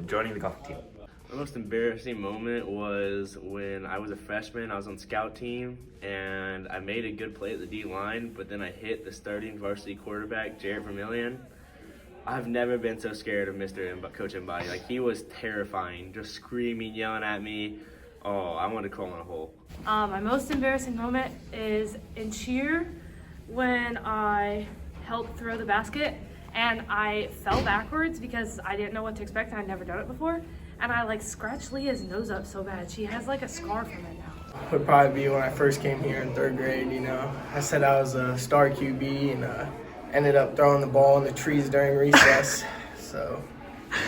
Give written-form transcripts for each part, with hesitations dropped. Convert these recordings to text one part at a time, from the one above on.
Joining the golf team. My most embarrassing moment was when I was a freshman. I was on scout team, and I made a good play at the D line, but then I hit the starting varsity quarterback, Jarrett Vermillion. I've never been so scared of Coach Mbadi. Like, he was terrifying, just screaming, yelling at me. Oh, I wanted to crawl in a hole. My most embarrassing moment is in cheer when I helped throw the basket and I fell backwards because I didn't know what to expect and I'd never done it before. And I scratched Leah's nose up so bad. She has a scar from it now. Would probably be when I first came here in 3rd grade, I said I was a star QB and ended up throwing the ball in the trees during recess. So,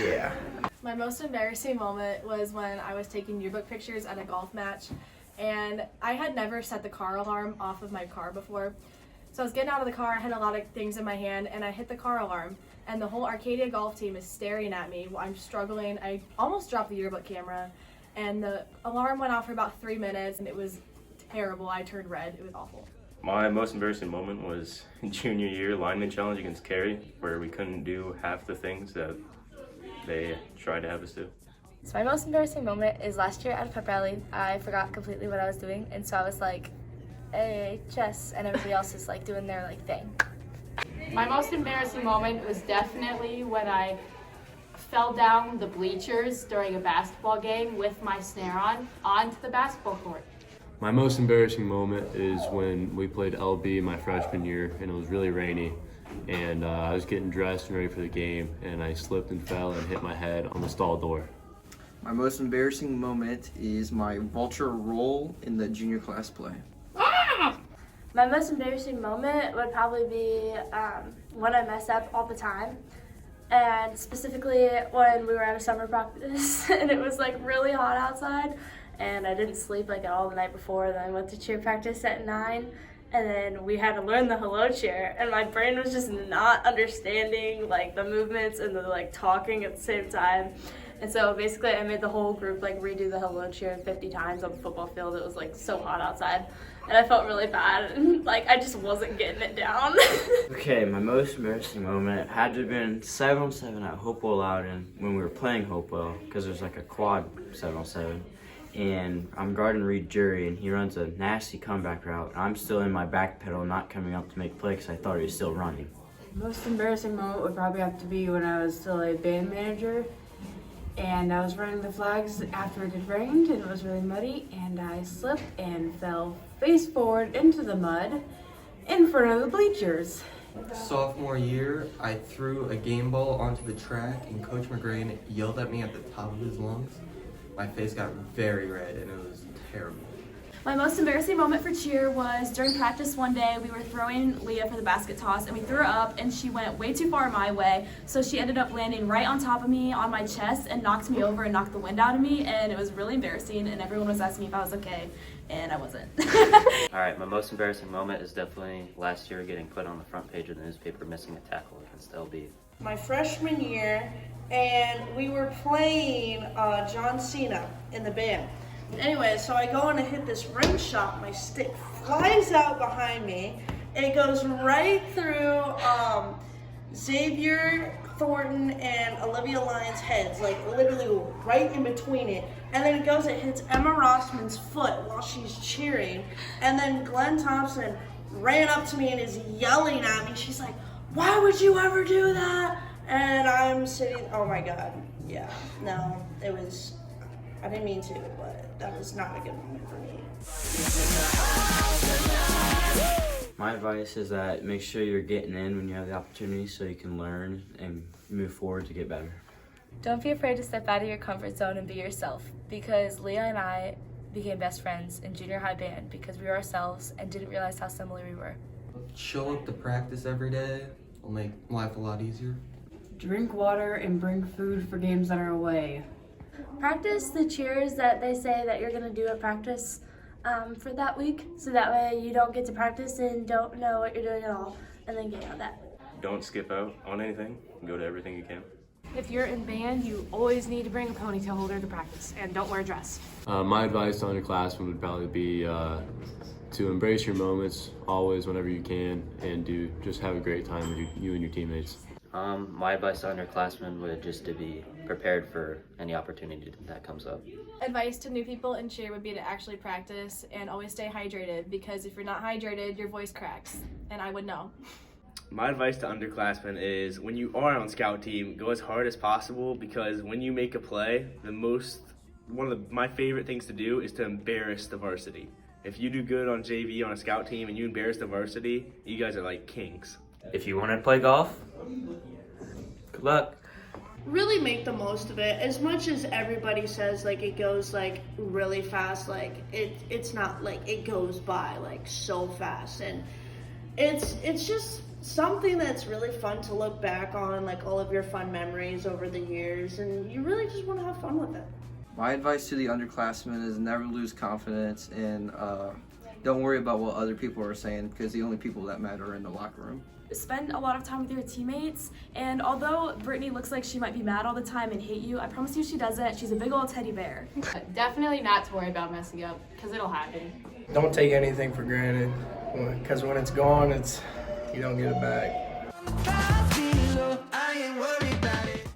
yeah. My most embarrassing moment was when I was taking yearbook pictures at a golf match, and I had never set the car alarm off of my car before. So I was getting out of the car, I had a lot of things in my hand, and I hit the car alarm, and the whole Arcadia golf team is staring at me. I'm struggling. I almost dropped the yearbook camera, and the alarm went off for about 3 minutes, and it was terrible. I turned red. It was awful. My most embarrassing moment was junior year lineman challenge against Cary, where we couldn't do half the things that they tried to have us do. So my most embarrassing moment is last year at a pep rally. I forgot completely what I was doing, and so I was like, hey, chess, and everybody else is doing their thing. My most embarrassing moment was definitely when I fell down the bleachers during a basketball game with my snare on onto the basketball court. My most embarrassing moment is when we played LB my freshman year and it was really rainy, and I was getting dressed and ready for the game, and I slipped and fell and hit my head on the stall door. My most embarrassing moment is my vulture roll in the junior class play. My most embarrassing moment would probably be when I mess up all the time, and specifically when we were at a summer practice and it was really hot outside and I didn't sleep at all the night before. Then I went to cheer practice at 9, and then we had to learn the hello cheer, and my brain was just not understanding the movements and the talking at the same time. And so basically I made the whole group redo the hello cheer 50 times on the football field. It was so hot outside and I felt really bad, and I just wasn't getting it down. Okay, my most embarrassing moment had to have been 7-on-7 at Hopewell Loudon when we were playing Hopewell, because there's a quad 7-on-7. And I'm guarding Reed Jury, and he runs a nasty comeback route. I'm still in my back pedal, not coming up to make play because I thought he was still running. Most embarrassing moment would probably have to be when I was still a band manager, and I was running the flags after it had rained and it was really muddy, and I slipped and fell face forward into the mud in front of the bleachers. Sophomore year, I threw a game ball onto the track and Coach McGrain yelled at me at the top of his lungs. My face got very red and it was terrible. My most embarrassing moment for cheer was during practice one day. We were throwing Leah for the basket toss, and we threw her up, and she went way too far my way, so she ended up landing right on top of me on my chest and knocked me over and knocked the wind out of me, and it was really embarrassing, and everyone was asking me if I was okay, and I wasn't. All right, my most embarrassing moment is definitely last year getting put on the front page of the newspaper missing a tackle against LB. My freshman year, and we were playing John Cena in the band. Anyway, so I go in to hit this rim shot. My stick flies out behind me. It goes right through Xavier Thornton and Olivia Lyon's heads, literally right in between it. And then it hits Emma Rossman's foot while she's cheering. And then Glenn Thompson ran up to me and is yelling at me. She's like, "Why would you ever do that?" And I'm sitting, oh my God, yeah, no, it was, I didn't mean to, but that was not a good moment for me. My advice is that make sure you're getting in when you have the opportunity so you can learn and move forward to get better. Don't be afraid to step out of your comfort zone and be yourself, because Leah and I became best friends in junior high band because we were ourselves and didn't realize how similar we were. Show up to practice every day will make life a lot easier. Drink water and bring food for games that are away. Practice the cheers that they say that you're going to do at practice for that week, so that way you don't get to practice and don't know what you're doing at all, and then get yelled at. Don't skip out on anything. Go to everything you can. If you're in band, you always need to bring a ponytail holder to practice, and don't wear a dress. My advice to underclassmen would probably be to embrace your moments always whenever you can, and just have a great time with you and your teammates. My advice to underclassmen would just to be prepared for any opportunity that comes up. Advice to new people in cheer would be to actually practice and always stay hydrated, because if you're not hydrated, your voice cracks, and I would know. My advice to underclassmen is when you are on scout team, go as hard as possible, because when you make a play, one of my favorite things to do is to embarrass the varsity. If you do good on JV on a scout team and you embarrass the varsity, you guys are like kings. If you want to play golf, good luck. Really make the most of it. As much as everybody says like it goes like really fast, like it's not like it goes by like so fast, and it's just something that's really fun to look back on, like all of your fun memories over the years, and you really just want to have fun with it. My advice to the underclassmen is never lose confidence, and don't worry about what other people are saying, because the only people that matter are in the locker room. Spend a lot of time with your teammates, and although Brittany looks like she might be mad all the time and hate you, I promise you she doesn't. She's a big old teddy bear. Definitely not to worry about messing up, because it'll happen. Don't take anything for granted, because when it's gone, you don't get it back.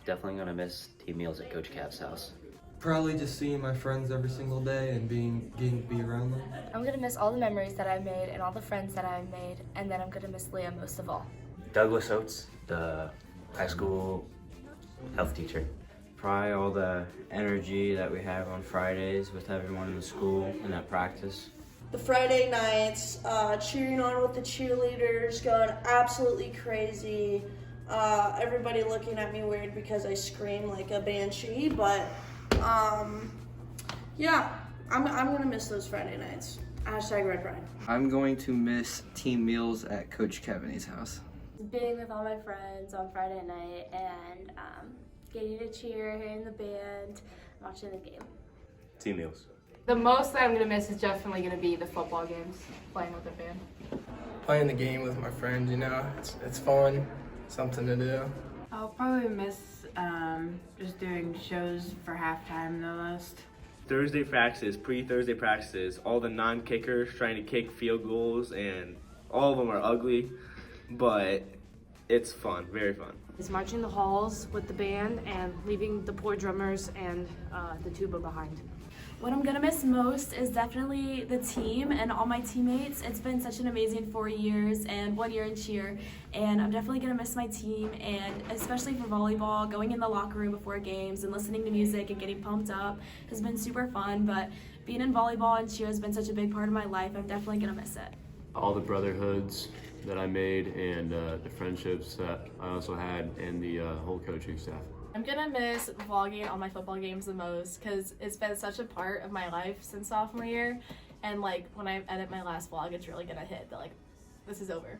Definitely gonna miss team meals at Coach Cap's house. Probably just seeing my friends every single day and getting to be around them. I'm gonna miss all the memories that I've made and all the friends that I've made, and then I'm gonna miss Leah most of all. Douglas Oates, the high school health teacher. Probably all the energy that we have on Fridays with everyone in the school and at practice. The Friday nights, cheering on with the cheerleaders, going absolutely crazy. Everybody looking at me weird because I scream like a banshee, but yeah, I'm gonna miss those Friday nights. #Red Pride. I'm going to miss team meals at Coach Kevin's house. Being with all my friends on Friday night and getting to cheer, hearing the band, watching the game. Team meals. The most that I'm going to miss is definitely going to be the football games, playing with the band. Playing the game with my friends, it's fun, something to do. I'll probably miss just doing shows for halftime the most. Thursday practices, pre-Thursday practices, all the non-kickers trying to kick field goals, and all of them are ugly, but it's fun, very fun. Is marching the halls with the band and leaving the poor drummers and the tuba behind. What I'm gonna miss most is definitely the team and all my teammates. It's been such an amazing 4 years and 1 year in cheer, and I'm definitely gonna miss my team, and especially for volleyball, going in the locker room before games and listening to music and getting pumped up has been super fun, but being in volleyball and cheer has been such a big part of my life. I'm definitely gonna miss it. All the brotherhoods that I made and the friendships that I also had, and the whole coaching staff. I'm gonna miss vlogging all my football games the most, because it's been such a part of my life since sophomore year, and like when I edit my last vlog, it's really gonna hit that like this is over.